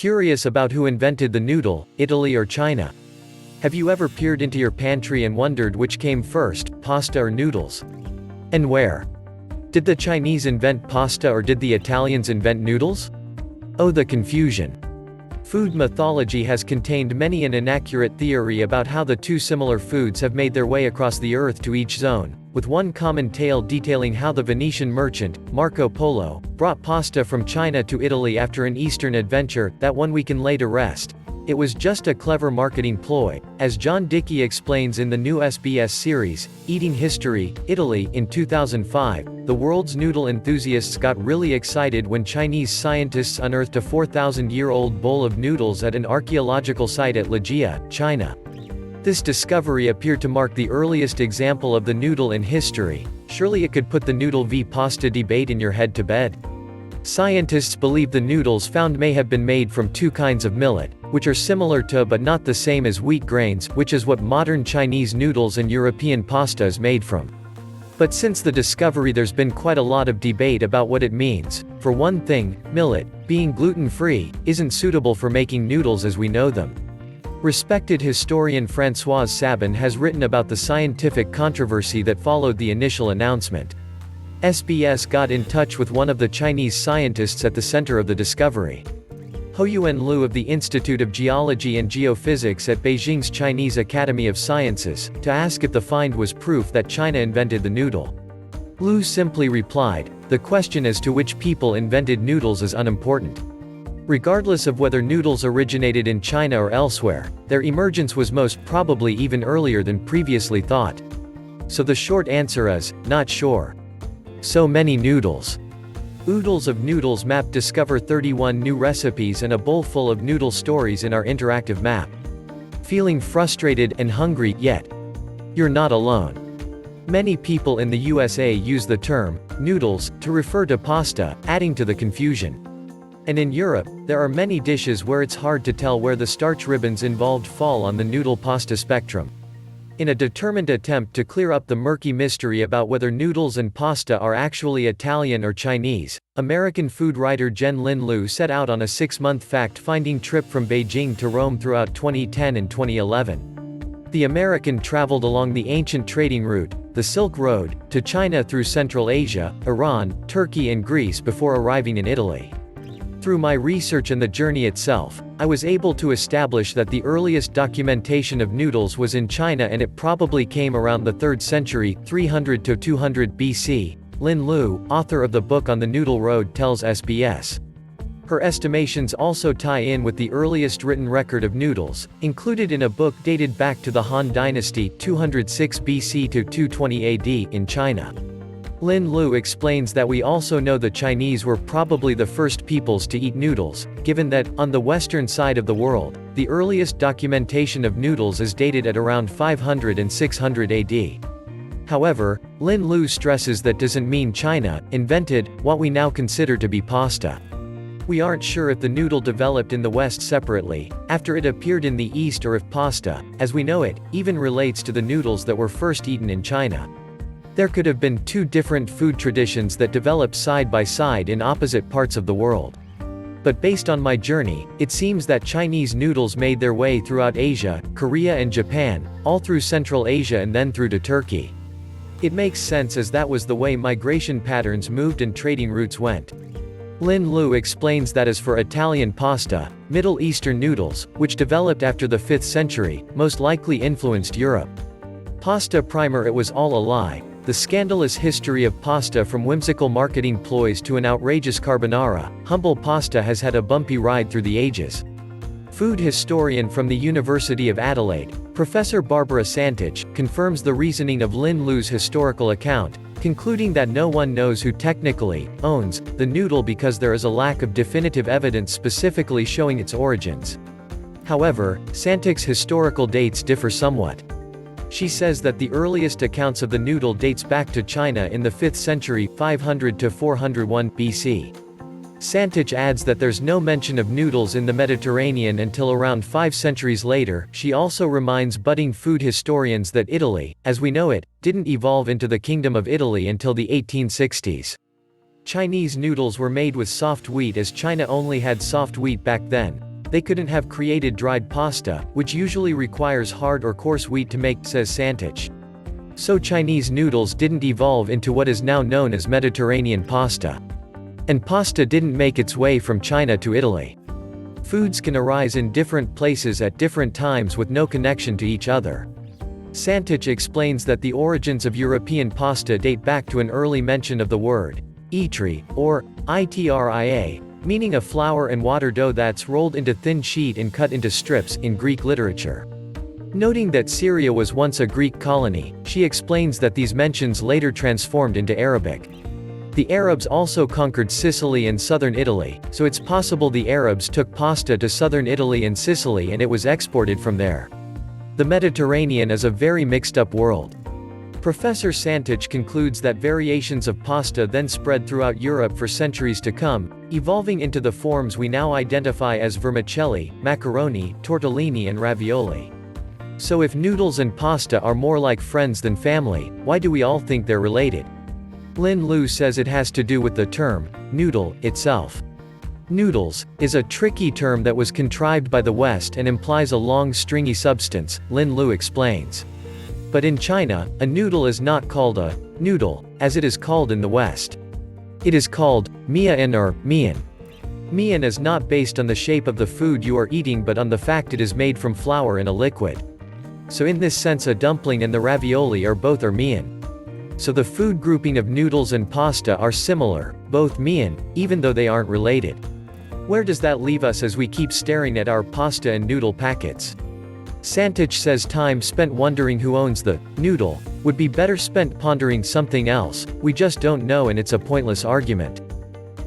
curious about who invented the noodle, Italy or China? Have you ever peered into your pantry and wondered which came first, pasta or noodles? And where? Did the Chinese invent pasta or did the Italians invent noodles? Oh, the confusion. Food mythology has contained many an inaccurate theory about how the two similar foods have made their way across the earth to each zone, with one common tale detailing how the Venetian merchant, Marco Polo, brought pasta from China to Italy after an Eastern adventure that one we can lay to rest. It was just a clever marketing ploy, as John Dickey explains in the new SBS series, Eating History, Italy. In 2005, the world's noodle enthusiasts got really excited when Chinese scientists unearthed a 4,000-year-old bowl of noodles at an archaeological site at Lijiang, China. This discovery appeared to mark the earliest example of the noodle in history. Surely it could put the noodle v pasta debate in your head to bed. Scientists believe the noodles found may have been made from two kinds of millet, which are similar to but not the same as wheat grains, which is what modern Chinese noodles and European pasta is made from. But since the discovery, there's been quite a lot of debate about what it means. For one thing, millet, being gluten-free, isn't suitable for making noodles as we know them. Respected historian Françoise Sabin has written about the scientific controversy that followed the initial announcement. SBS got in touch with one of the Chinese scientists at the center of the discovery. Hoyuan Liu of the Institute of Geology and Geophysics at Beijing's Chinese Academy of Sciences, to ask if the find was proof that China invented the noodle. Liu simply replied, "The question as to which people invented noodles is unimportant. Regardless of whether noodles originated in China or elsewhere, their emergence was most probably even earlier than previously thought." So the short answer is, not sure. So many noodles. Oodles of Noodles map discover 31 new recipes and a bowl full of noodle stories in our interactive map. Feeling frustrated and hungry yet? You're not alone. Many people in the USA use the term noodles to refer to pasta, adding to the confusion. And in Europe, there are many dishes where it's hard to tell where the starch ribbons involved fall on the noodle pasta spectrum. In a determined attempt to clear up the murky mystery about whether noodles and pasta are actually Italian or Chinese, American food writer Jen Lin Liu set out on a 6-month fact-finding trip from Beijing to Rome throughout 2010 and 2011. The American traveled along the ancient trading route, the Silk Road, to China through Central Asia, Iran, Turkey and Greece before arriving in Italy. Through my research and the journey itself, I was able to establish that the earliest documentation of noodles was in China, and it probably came around the 3rd century, 300 to 200 BC. Lin Liu, author of the book On the Noodle Road, tells SBS. Her estimations also tie in with the earliest written record of noodles, included in a book dated back to the Han Dynasty 206 BC to 220 AD in China. Lin Liu explains that we also know the Chinese were probably the first peoples to eat noodles, given that, on the western side of the world, the earliest documentation of noodles is dated at around 500 and 600 AD. However, Lin Liu stresses that doesn't mean China invented what we now consider to be pasta. We aren't sure if the noodle developed in the West separately, after it appeared in the East, or if pasta, as we know it, even relates to the noodles that were first eaten in China. There could have been two different food traditions that developed side by side in opposite parts of the world. But based on my journey, it seems that Chinese noodles made their way throughout Asia, Korea and Japan, all through Central Asia and then through to Turkey. It makes sense, as that was the way migration patterns moved and trading routes went. Lin Liu explains that as for Italian pasta, Middle Eastern noodles, which developed after the 5th century, most likely influenced Europe. Pasta primer: it was all a lie. The scandalous history of pasta, from whimsical marketing ploys to an outrageous carbonara, humble pasta has had a bumpy ride through the ages. Food historian from the University of Adelaide, Professor Barbara Santich, confirms the reasoning of Lin Liu's historical account, concluding that no one knows who technically owns the noodle because there is a lack of definitive evidence specifically showing its origins. However, Santich's historical dates differ somewhat. She says that the earliest accounts of the noodle dates back to China in the 5th century, 500 to 401 BC. Santich adds that there's no mention of noodles in the Mediterranean until around 5 centuries later. She also reminds budding food historians that Italy, as we know it, didn't evolve into the Kingdom of Italy until the 1860s. Chinese noodles were made with soft wheat, as China only had soft wheat back then. they couldn't have created dried pasta, which usually requires hard or coarse wheat to make, says Santich. So Chinese noodles didn't evolve into what is now known as Mediterranean pasta. And pasta didn't make its way from China to Italy. Foods can arise in different places at different times with no connection to each other. Santich explains that the origins of European pasta date back to an early mention of the word itri, or itria, meaning a flour and water dough that's rolled into thin sheet and cut into strips, in Greek literature. Noting that Syria was once a Greek colony, she explains that these mentions later transformed into Arabic. The Arabs also conquered Sicily and southern Italy, so it's possible the Arabs took pasta to southern Italy and Sicily and it was exported from there. The Mediterranean is a very mixed-up world. Professor Santich concludes that variations of pasta then spread throughout Europe for centuries to come, evolving into the forms we now identify as vermicelli, macaroni, tortellini and ravioli. So if noodles and pasta are more like friends than family, why do we all think they're related? Lin Lu says it has to do with the term noodle itself. Noodles is a tricky term that was contrived by the West and implies a long stringy substance, Lin Lu explains. But in China, a noodle is not called a noodle, as it is called in the West. It is called mian or mian. Mian is not based on the shape of the food you are eating but on the fact it is made from flour in a liquid. So in this sense a dumpling and the ravioli are both mian. So the food grouping of noodles and pasta are similar, both mian, even though they aren't related. Where does that leave us as we keep staring at our pasta and noodle packets? Santich says time spent wondering who owns the noodle would be better spent pondering something else, we just don't know and it's a pointless argument.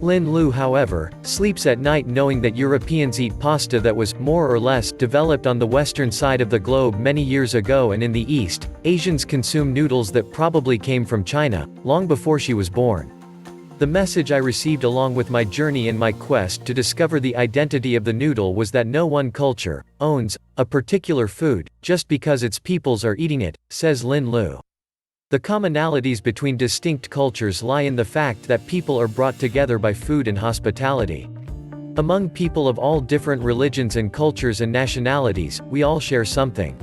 Lin Lu, however, sleeps at night knowing that Europeans eat pasta that was, more or less, developed on the western side of the globe many years ago, and in the East, Asians consume noodles that probably came from China, long before she was born. The message I received along with my journey and my quest to discover the identity of the noodle was that no one culture owns a particular food, just because its peoples are eating it, says Lin Lu. The commonalities between distinct cultures lie in the fact that people are brought together by food and hospitality. Among people of all different religions and cultures and nationalities, we all share something.